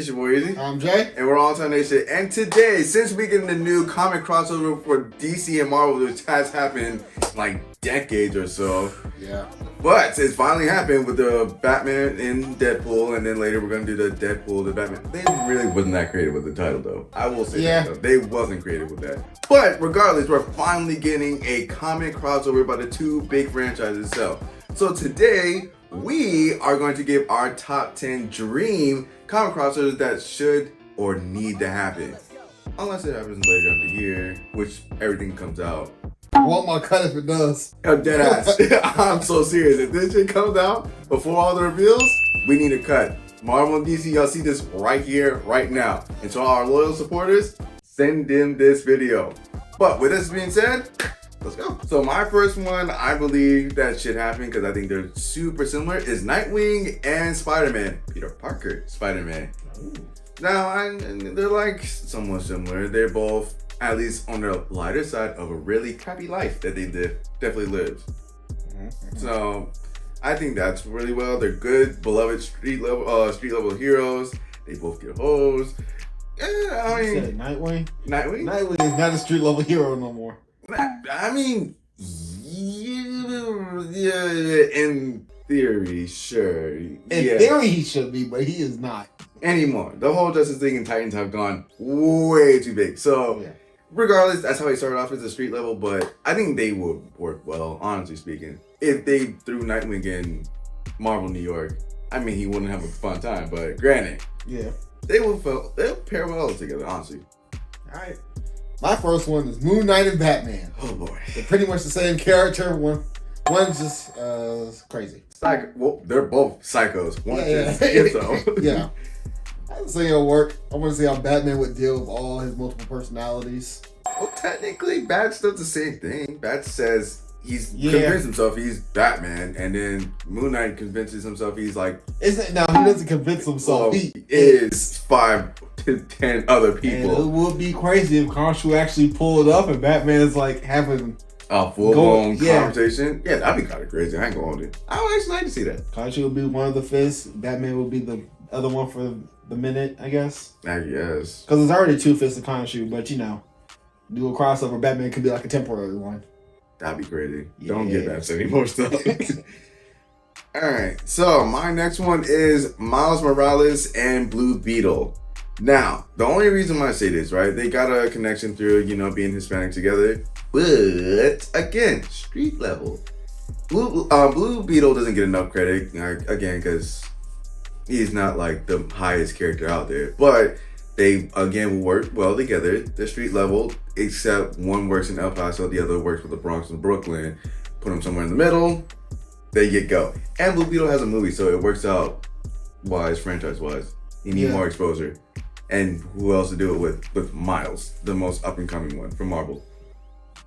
It's your boy Easy. I'm Jay. And we're AllTimeNation. And today, since we get the new comic crossover for DC and Marvel, which has happened like decades or so. Yeah. But it's finally happened with the Batman and Deadpool, and then later we're gonna do the Deadpool, the Batman. They really wasn't that creative with the title though. I will say that though. They wasn't creative with that. But regardless, we're finally getting a comic crossover by the two big franchises itself. So today, we are going to give our top 10 dream comic crossovers that should or need to happen. Unless it happens later in the year, which everything comes out. I want my cut if it does. I'm dead ass. I'm so serious. If this shit comes out before all the reveals, we need a cut. Marvel and DC, y'all see this right here, right now. And to all our loyal supporters, send them this video. But with this being said, let's go. So my first one, I believe that should happen because I think they're super similar, is Nightwing and Spider-Man. Peter Parker, Spider-Man. Now, they're like somewhat similar. They're both at least on the lighter side of a really crappy life that they definitely lived. So I think that's really well. They're good, beloved street level heroes. They both get hoes. Yeah, I mean, you said Nightwing? Nightwing? Nightwing is not a street level hero no more. I mean, yeah, in theory, sure. In theory he should be, but he is not. Anymore. The whole Justice League and Titans have gone way too big. So, regardless, that's how he started off as a street level, but I think they would work well, honestly speaking. If they threw Nightwing in Marvel New York, I mean, he wouldn't have a fun time, but granted. Yeah. They'll pair well together, honestly. Alright. My first one is Moon Knight and Batman. Oh boy. They're pretty much the same character. One's just crazy. Well, they're both psychos. One's just schizo. Yeah. I don't think it'll work. I want to see how Batman would deal with all his multiple personalities. Well, technically, Bats does the same thing. Bats says he's convinced himself he's Batman, and then Moon Knight convinces himself he's like... Now, he doesn't convince himself. He is 5 to 10 other people. And it would be crazy if Khonshu actually pulled up and Batman's like having a full-blown conversation. Yeah, that'd be kind of crazy. I ain't gonna hold it. I would actually like to see that. Khonshu would be one of the fists. Batman would be the other one for the minute, I guess. I guess. Because there's already 2 fists of Khonshu, but you know, do a crossover, Batman could be like a temporary one. That'd be crazy. Yeah. Don't get that anymore stuff. Alright, so my next one is Miles Morales and Blue Beetle. Now, the only reason why I say this, right? They got a connection through, being Hispanic together. But, again, street level. Blue Beetle doesn't get enough credit, again, because he's not like the highest character out there. But they, again, work well together. They're street level, except one works in El Paso, the other works with the Bronx and Brooklyn. Put them somewhere in the middle, there you go. And Blue Beetle has a movie, so it works out franchise-wise. You need more exposure. And who else to do it with Miles, the most up-and-coming one from Marvel.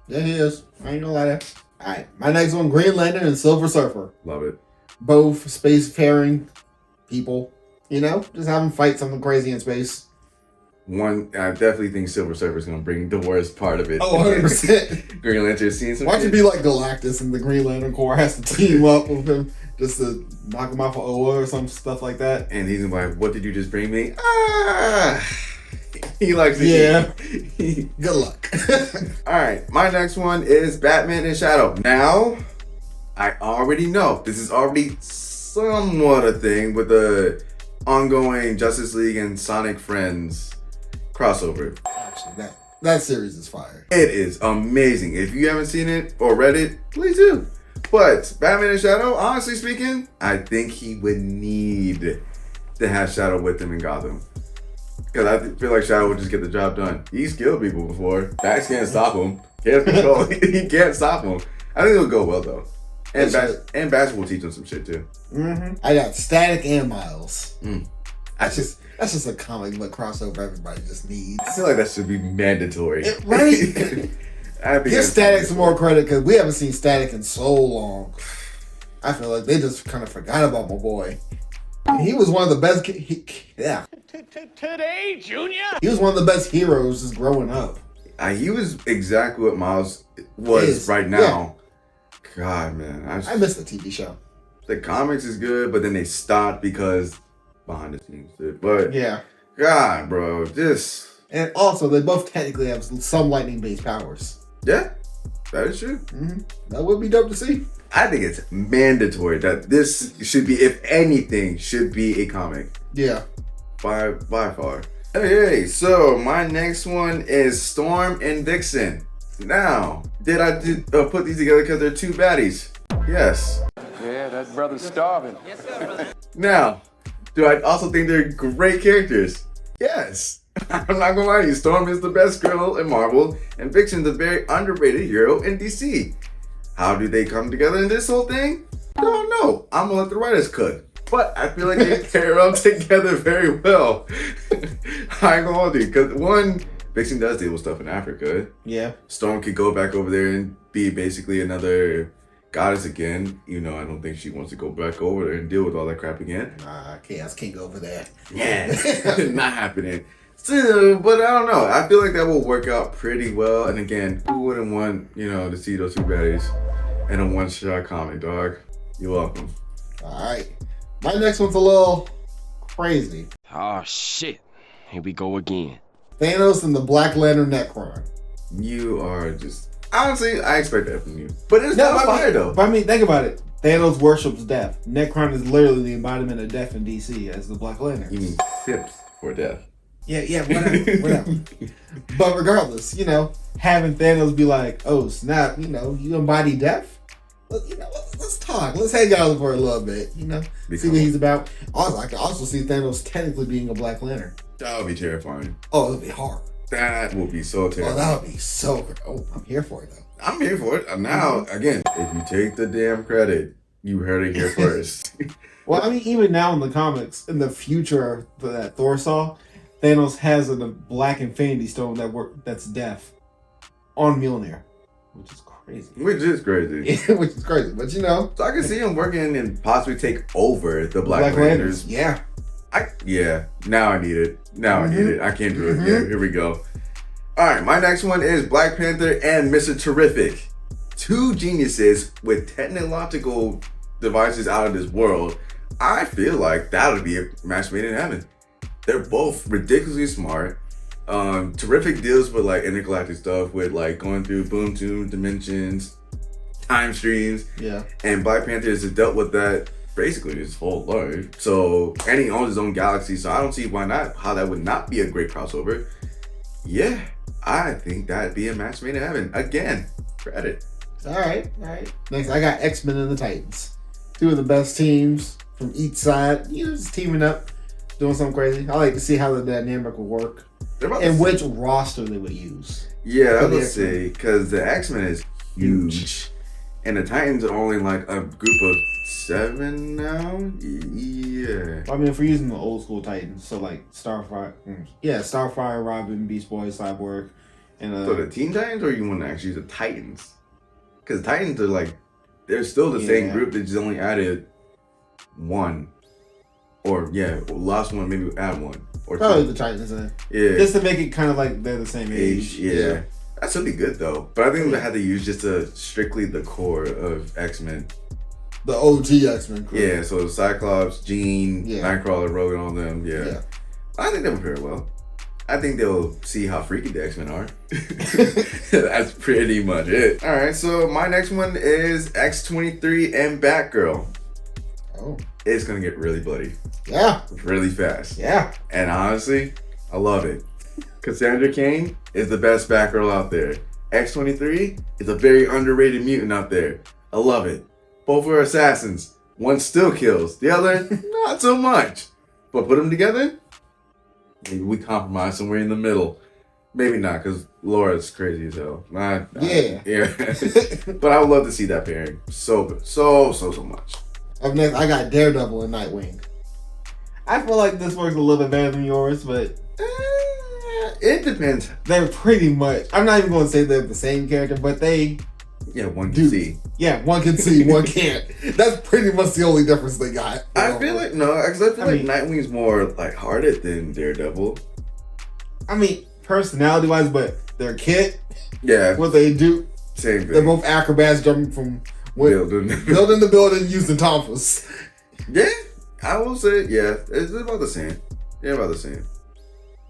Yeah, he is. I ain't gonna lie to that. Alright, my next one, Green Lantern and Silver Surfer. Love it. Both spacefaring people, just having fight something crazy in space. I definitely think Silver Surfer is going to bring the worst part of it. Oh, 100%. Green Lantern seeing some Why don't you be like Galactus and the Green Lantern Corps has to team up with him just to knock him off of Oa or some stuff like that? And he's like, what did you just bring me? He likes it. Yeah. Good luck. Alright, my next one is Batman and Shadow. Now, I already know this is already somewhat a thing with the ongoing Justice League and Sonic Friends crossover. Actually, that series is fire. It is amazing. If you haven't seen it or read it, please do. But Batman and Shadow, honestly speaking, I think he would need to have Shadow with him in Gotham. Because I feel like Shadow would just get the job done. He's killed people before. Bats can't stop him. He can't stop him. I think it'll go well though. And Bats will teach him some shit too. I got Static and Miles. That's just a comic book crossover everybody just needs. I feel like that should be mandatory. Right? Give Static some more credit because we haven't seen Static in so long. I feel like they just kind of forgot about my boy. He was one of the best. Today, Junior. He was one of the best heroes just growing up. He was exactly what Miles was right now. Yeah. God, man, I miss the TV show. The comics is good, but then they stopped because behind the scenes, dude. But yeah, God, bro, And also, they both technically have some lightning-based powers. Yeah, that is true. Mm-hmm. That would be dope to see. I think it's mandatory that this should be, if anything, should be a comic. Yeah. By far. Okay, so my next one is Storm and Vixen. Now, did I put these together because they're two baddies? Yes. Yeah, that brother's starving. Yes, sir, brother. Now, do I also think they're great characters? Yes. I'm not gonna lie to you, Storm is the best girl in Marvel, and Vixen's a very underrated hero in DC. How do they come together in this whole thing? I don't know. I'm gonna let the writers cook. But I feel like they pair up together very well. I ain't gonna hold you, because one, Vixen does deal with stuff in Africa. Yeah. Storm could go back over there and be basically another goddess again. You know, I don't think she wants to go back over there and deal with all that crap again. Nah, Chaos can't go over there. Yeah, not happening. So, but I don't know. I feel like that will work out pretty well. And again, who wouldn't want, to see those two baddies in a one-shot comic, dog? You're welcome. All right. My next one's a little crazy. Oh, shit. Here we go again. Thanos and the Black Lantern Necron. You are just... Honestly, I expect that from you. But it's not fire, though. But I mean, think about it. Thanos worships death. Necron is literally the embodiment of death in DC as the Black Lantern. You mean sips for death. Yeah, whatever. But regardless, having Thanos be like, oh, snap, you embody death? Well, let's talk. Let's hang out for a little bit, see what he's about. Also, I can also see Thanos technically being a Black Lantern. That would be terrifying. Oh, it would be hard. That would be so terrifying. Oh, that would be so great. Oh, I'm here for it, though. I'm here for it. Now, again, if you take the damn credit, you heard it here first. Well, I mean, even now in the comics, in the future that Thor saw, Thanos has a Black Infinity Stone that's death on Mjolnir, which is crazy. Which is crazy. Which is crazy, but So I can see him working and possibly take over the Black Lanterns. Yeah. Now I need it. I need it. I can't do it. Yeah, here we go. All right, my next one is Black Panther and Mr. Terrific. Two geniuses with technological devices out of this world. I feel like that would be a match made in heaven. They're both ridiculously smart. Terrific deals with like intergalactic stuff, with like going through boom tube dimensions, time streams. Yeah. And Black Panther has dealt with that basically his whole life. So, and he owns his own galaxy. So I don't see how that would not be a great crossover. Yeah, I think that'd be a match made in heaven. Again, credit. All right. Next, I got X-Men and the Titans. Two of the best teams from each side. Just teaming up, doing something crazy. I like to see how the dynamic will work and which roster they would use. Yeah, I would say, because the X-Men is huge. And the Titans are only like a group of 7 now? Yeah. I mean, if we're using the old school Titans, so like Starfire, Robin, Beast Boy, Cyborg, and So the Teen Titans, or you want to actually use the Titans? Because Titans are like, they're still the same group, they just only added one. Or last one, maybe add one. Or probably two. the Titans then. Yeah. Just to make it kind of like they're the same age. Yeah. That should be good though. But I think they had to use just strictly the core of X-Men. The OG X-Men crew. Yeah, so Cyclops, Jean, Nightcrawler, Rogan, all them. Yeah. I think they would pair well. I think they'll see how freaky the X-Men are. That's pretty much it. All right, so my next one is X-23 and Batgirl. Oh. It's going to get really bloody. Yeah. Really fast. Yeah. And honestly, I love it. Cassandra Cain is the best Batgirl out there. X-23 is a very underrated mutant out there. I love it. Both are assassins. One still kills. The other, not so much. But put them together, maybe we compromise somewhere in the middle. Maybe not, because Laura's crazy as hell. Yeah. But I would love to see that pairing. So good. So much. Up next, I got Daredevil and Nightwing. I feel like this works a little bit better than yours, but it depends. They're pretty much, I'm not even going to say they're the same character, but they... Yeah, one can see. Yeah, one can see, one can't. That's pretty much the only difference they got. I feel like Nightwing's more lighthearted than Daredevil. I mean, personality-wise, but their kit, what they do, same thing. They're both acrobats jumping from building to building using Tompas. Yeah, I will say, it's about the same. Yeah, about the same.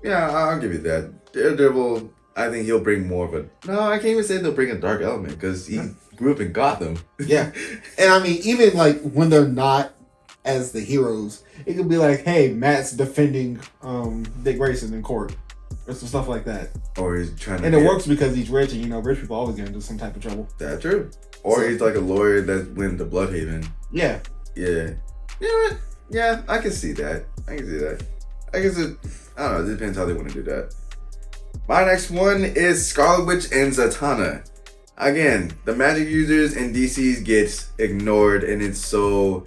Yeah, I'll give you that. Daredevil, I think he'll bring more of a. No, I can't even say they'll bring a dark element because he grew up in Gotham. Yeah. And I mean, even like when they're not as the heroes, it could be like, hey, Matt's defending Dick Grayson in court. Or some stuff like that. Or he's trying to. And it works because he's rich, and you know, rich people always get into some type of trouble. That's true. Or he's like a lawyer that went to Bloodhaven. Yeah. Yeah. You know what? Yeah, I can see that. I guess it. I don't know. It depends how they want to do that. My next one is Scarlet Witch and Zatanna. Again, the magic users in DC's gets ignored, and it's so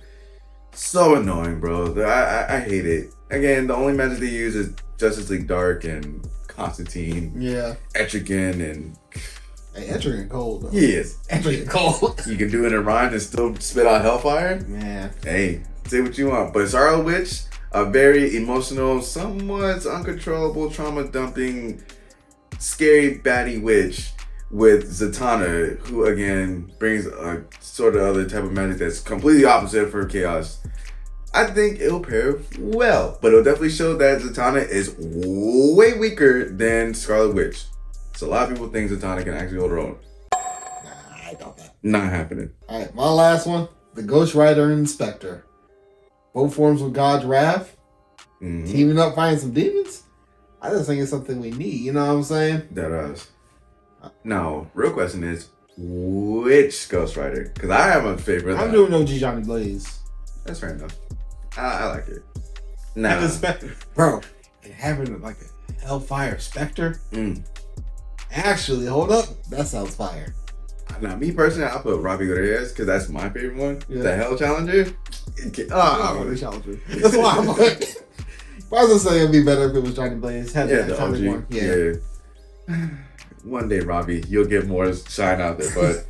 annoying, bro. I hate it. Again, the only magic they use is Justice League Dark and Constantine. Yeah. Etrigan and. Hey, Etrigan cold, though. He is. Etrigan cold. You can do it in rhyme and still spit out hellfire? Man. Hey, say what you want. But Scarlet Witch, a very emotional, somewhat uncontrollable, trauma-dumping, scary baddie witch with Zatanna, who, again, brings a sort of other type of magic that's completely opposite for chaos. I think it'll pair well, but it'll definitely show that Zatanna is way weaker than Scarlet Witch. So a lot of people think Zatanna can actually hold her own. Nah, I doubt that. Not happening. Alright, my last one. The Ghost Rider and Inspector. Both forms with God's wrath. Mm-hmm. Teaming up fighting some demons. I just think it's something we need. You know what I'm saying? That us. Now, real question is, which Ghost Rider? Because I have a favorite. I'm doing no G. Johnny Blaze. That's fair enough. I like it. Nah. Bro, and having like a Hellfire Spectre. Mm. Actually, hold up. That sounds fire. Now, me personally, I'll put Robbie Gutierrez because that's my favorite one. Yeah. The Hell Challenger. Oh, Challenger. That's why I'm like. I was gonna say it'd be better if it was Johnny Blaze. Had Yeah, that the Johnny OG. one. Yeah. One day, Robbie, you'll get more shine out there. But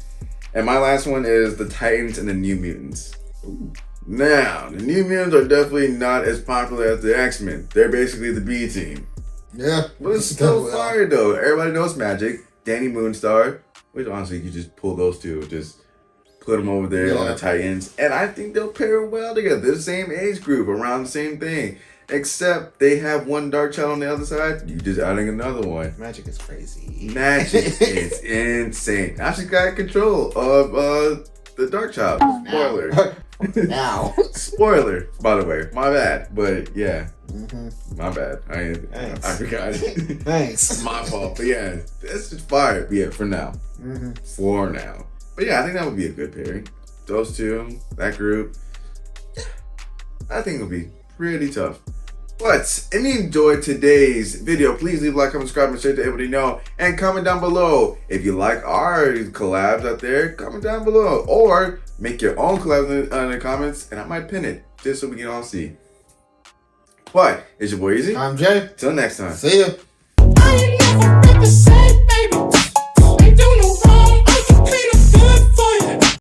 and my last one is the Titans and the New Mutants. Ooh. Now, the New Mutants are definitely not as popular as the X-Men. They're basically the B team. Yeah. But it's still fire though. Everybody knows Magic, Danny Moonstar, which honestly you could just pull those two, just put them over there on the Titans, and I think they'll pair well together. They're the same age group, around the same thing, except they have one Dark Child on the other side. You just adding another one. Magic is crazy. Magic is insane. Now she's got control of the Dark Child. Spoiler. Now. Spoiler, by the way. My bad, but yeah. Mm-hmm. My bad. I forgot. Thanks. My fault. But yeah, that's just fire. Yeah, for now. Mm-hmm. For now. But yeah, I think that would be a good pairing. Those two, that group. I think it'll be pretty tough. But if you enjoyed today's video, please leave a like, comment, subscribe, and share to everybody know. And comment down below. If you like our collabs out there, comment down below. Or make your own collabs in the comments, and I might pin it, just so we can all see. But it's your boy Easy. I'm Jay. Till next time. See ya.